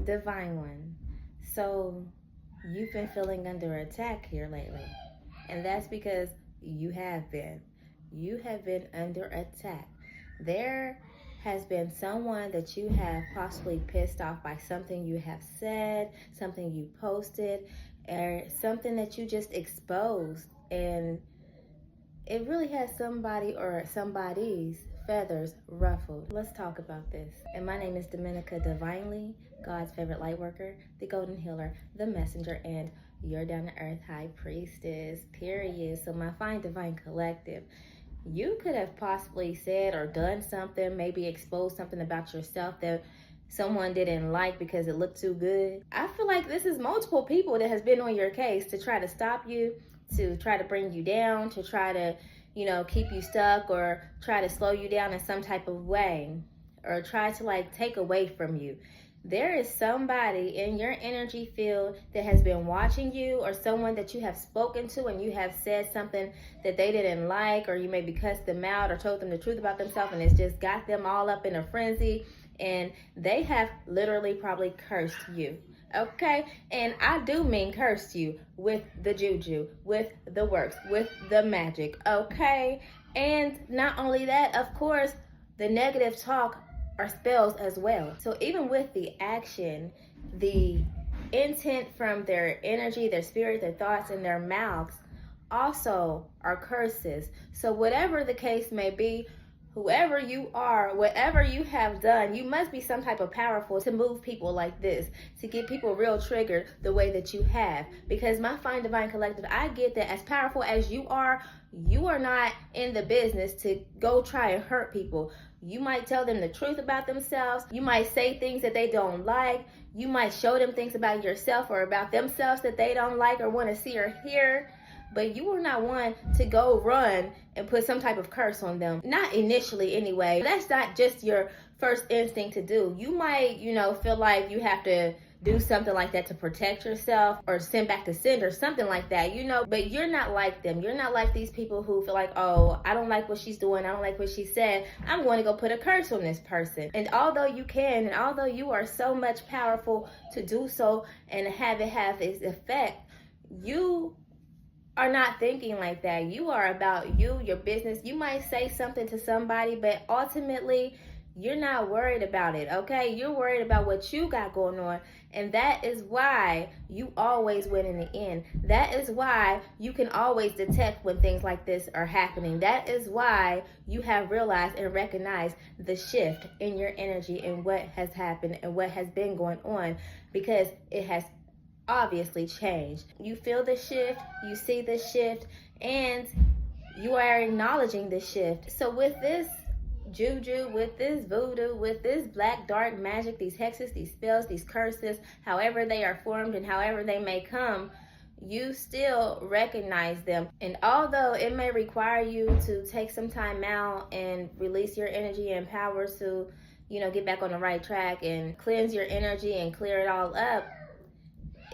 Divine One. So you've been feeling under attack here lately. And that's because you have been. You have been under attack. There has been someone that you have possibly pissed off by something you have said, something you posted, or something that you just exposed. And it really has somebody or somebody's feathers ruffled. Let's talk about this. And my name is Dominica Divinely, God's favorite light worker, the golden healer, the messenger, and your down-to-earth high priestess, period. So my fine divine collective, you could have possibly said or done something, maybe exposed something about yourself that someone didn't like because it looked too good. I feel like this is multiple people that has been on your case to try to stop you, to try to bring you down, to try to, keep you stuck, or try to slow you down in some type of way, or try to take away from you. There is somebody in your energy field that has been watching you, or someone that you have spoken to and you have said something that they didn't like, or you maybe cussed them out or told them the truth about themselves, and it's just got them all up in a frenzy, and they have literally probably cursed you. Okay, and I do mean cursed you with the juju, with the works, with the magic, okay? And not only that, of course, the negative talk are spells as well. So even with the action, the intent from their energy, their spirit, their thoughts, and their mouths also are curses. So whatever the case may be, whoever you are, whatever you have done, you must be some type of powerful to move people like this, to get people real triggered the way that you have. Because my fine divine collective, I get that as powerful as you are not in the business to go try and hurt people. You might tell them the truth about themselves. You might say things that they don't like. You might show them things about yourself or about themselves that they don't like or want to see or hear. But you are not one to go run and put some type of curse on them. Not initially anyway. That's not just your first instinct to do. You might, feel like you have to do something like that to protect yourself or send back to send or something like that, but you're not like them. You're not like these people who feel like, oh, I don't like what she's doing. I don't like what she said. I'm going to go put a curse on this person. And although you can, and although you are so much powerful to do so and have it have its effect, you are not thinking like that. You are about you, your business. You might say something to somebody, but ultimately you're not worried about it, okay? You're worried about what you got going on, and that is why you always win in the end. That is why you can always detect when things like this are happening. That is why you have realized and recognized the shift in your energy and what has happened and what has been going on, because it has obviously changed. You feel the shift, you see the shift, and you are acknowledging the shift. So with this juju, with this voodoo, with this black dark magic, these hexes, these spells, these curses, however they are formed and however they may come, you still recognize them. And although it may require you to take some time out and release your energy and power to, get back on the right track and cleanse your energy and clear it all up,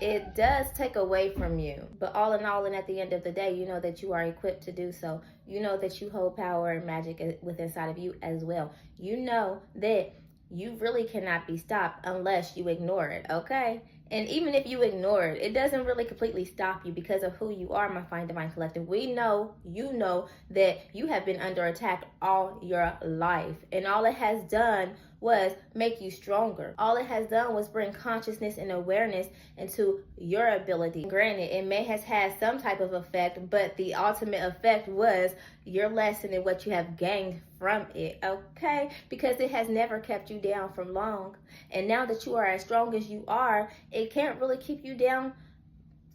it does take away from you. But all in all, and at the end of the day, you know that you are equipped to do so. You know that you hold power and magic within inside of you as well. You know that you really cannot be stopped unless you ignore it, okay? And even if you ignore it, it doesn't really completely stop you because of who you are, my fine divine collective. We know, you know, that you have been under attack all your life. And all it has done was make you stronger. All it has done was bring consciousness and awareness into your ability. Granted, it may have had some type of effect, but the ultimate effect was your lesson and what you have gained from it, okay? Because it has never kept you down for long. And now that you are as strong as you are, it can't really keep you down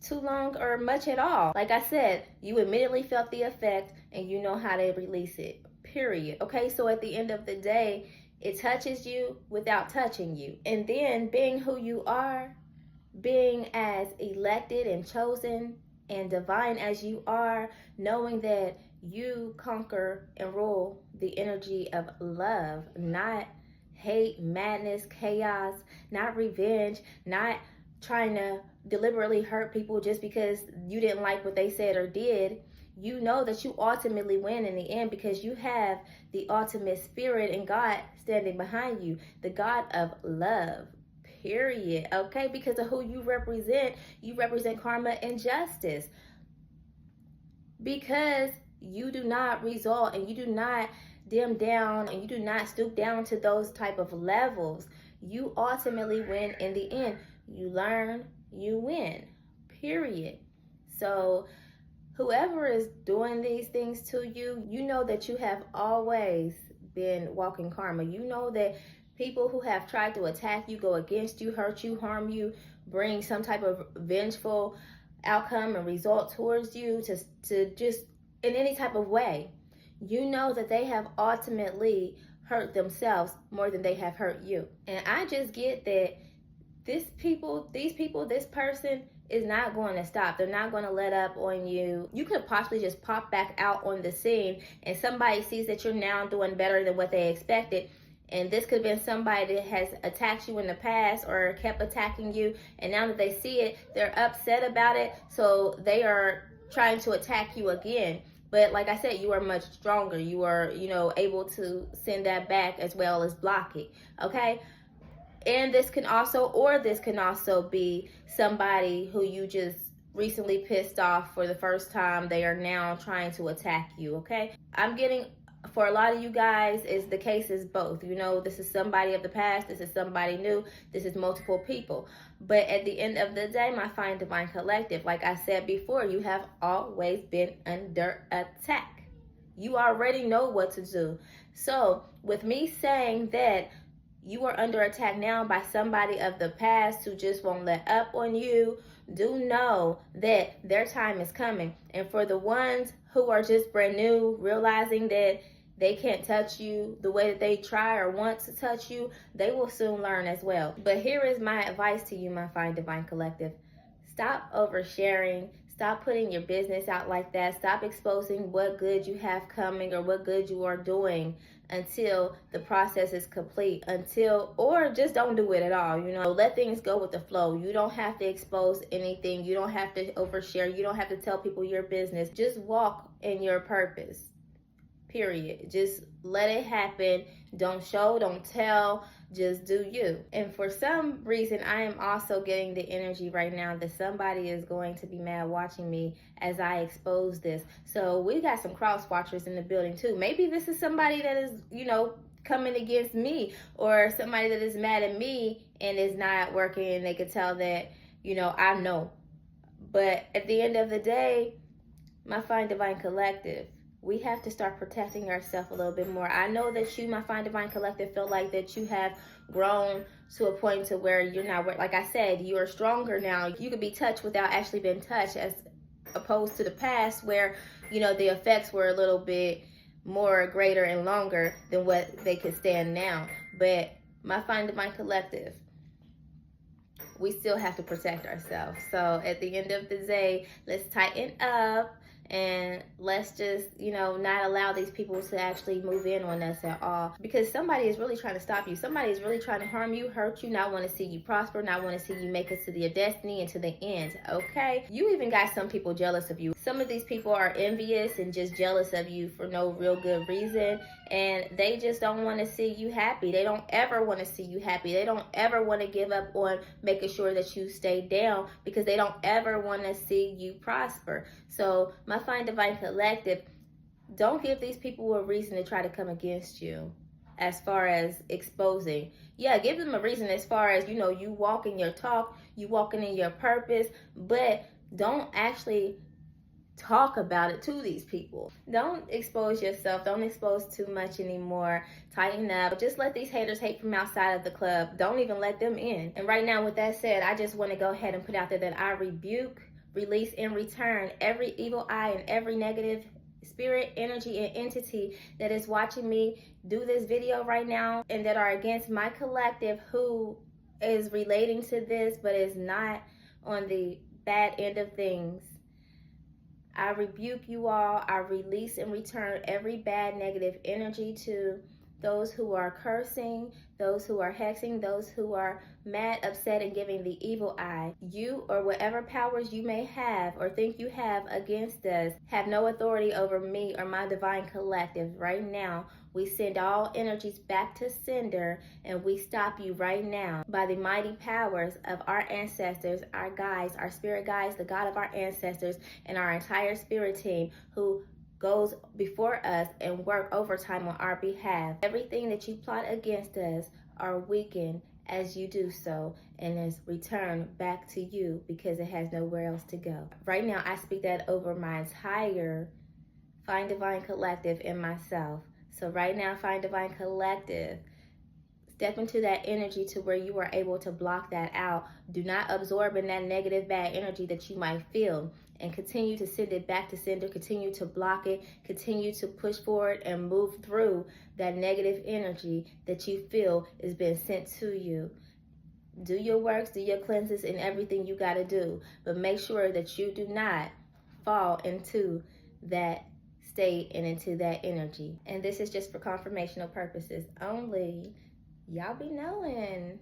too long or much at all. Like I said, you immediately felt the effect and you know how to release it, period. Okay, so at the end of the day, it touches you without touching you. And then being who you are, being as elected and chosen and divine as you are, knowing that you conquer and rule the energy of love, not hate, madness, chaos, not revenge, not trying to deliberately hurt people just because you didn't like what they said or did. You know that you ultimately win in the end because you have the ultimate spirit and God standing behind you, the God of love, period. Okay, because of who you represent karma and justice. Because you do not result and you do not dim down and you do not stoop down to those type of levels, you ultimately win in the end. You learn, you win, period. So whoever is doing these things to you, you know that you have always been walking karma. You know that people who have tried to attack you, go against you, hurt you, harm you, bring some type of vengeful outcome and result towards you, to just in any type of way, you know that they have ultimately hurt themselves more than they have hurt you. And I just get that these people, this person is not going to stop. They're not going to let up on you. You could possibly just pop back out on the scene and somebody sees that you're now doing better than what they expected. And this could have been somebody that has attacked you in the past or kept attacking you. And now that they see it, they're upset about it. So they are trying to attack you again. But like I said, you are much stronger. You are, able to send that back as well as block it. Okay? And this can also be somebody who you just recently pissed off for the first time. They are now trying to attack you. Okay? I'm getting, for a lot of you guys, the case is both. This is somebody of the past, this is somebody new, this is multiple people. But at the end of the day, my fine divine collective, like I said before, you have always been under attack. You already know what to do. So with me saying that you are under attack now by somebody of the past who just won't let up on you, do know that their time is coming. And for the ones who are just brand new, realizing that they can't touch you the way that they try or want to touch you, they will soon learn as well. But here is my advice to you, my fine divine collective. Stop oversharing. Stop putting your business out like that. Stop exposing what good you have coming or what good you are doing until the process is complete. Or just don't do it at all. Let things go with the flow. You don't have to expose anything. You don't have to overshare. You don't have to tell people your business. Just walk in your purpose. Period. Just let it happen. Don't show, don't tell, just do you. And for some reason, I am also getting the energy right now that somebody is going to be mad watching me as I expose this. So we got some cross watchers in the building too. Maybe this is somebody that is, coming against me, or somebody that is mad at me and is not working, and they could tell that, I know. But at the end of the day, my fine divine collective, we have to start protecting ourselves a little bit more. I know that you, my fine divine collective, feel like that you have grown to a point to where you're not, like I said, you are stronger now. You could be touched without actually being touched, as opposed to the past where, the effects were a little bit more greater and longer than what they could stand now. But my fine divine collective, we still have to protect ourselves. So at the end of the day, let's tighten up. And let's just, not allow these people to actually move in on us at all. Because somebody is really trying to stop you. Somebody is really trying to harm you, hurt you, not want to see you prosper, not want to see you make it to your destiny and to the end, okay? You even got some people jealous of you. Some of these people are envious and just jealous of you for no real good reason. And they just don't want to see you happy. They don't ever want to see you happy. They don't ever want to give up on making sure that you stay down, because they don't ever want to see you prosper. So my fine divine collective, don't give these people a reason to try to come against you as far as exposing. Yeah, give them a reason as far as, you walking your talk, you walking in your purpose, but don't actually talk about it to these people. Don't expose yourself. Don't expose too much anymore. Tighten up. Just let these haters hate from outside of the club. Don't even let them in. And right now, with that said, I just want to go ahead and put out there that I rebuke, release, and return every evil eye and every negative spirit, energy, and entity that is watching me do this video right now and that are against my collective, who is relating to this but is not on the bad end of things. I rebuke you all. I release and return every bad negative energy to those who are cursing, those who are hexing, those who are mad, upset, and giving the evil eye. You or whatever powers you may have or think you have against us have no authority over me or my divine collective. Right now, we send all energies back to sender, and we stop you right now by the mighty powers of our ancestors, our guides, our spirit guides, the God of our ancestors, and our entire spirit team who goes before us and work overtime on our behalf. Everything that you plot against us are weakened as you do so, and is returned back to you because it has nowhere else to go. Right now, I speak that over my entire Find Divine Collective and myself. So right now, Find Divine Collective, step into that energy to where you are able to block that out. Do not absorb in that negative, bad energy that you might feel, and continue to send it back to sender. Continue to block it. Continue to push forward and move through that negative energy that you feel is being sent to you. Do your works, do your cleanses, and everything you got to do. But make sure that you do not fall into that state and into that energy. And this is just for confirmational purposes only. Y'all be knowing.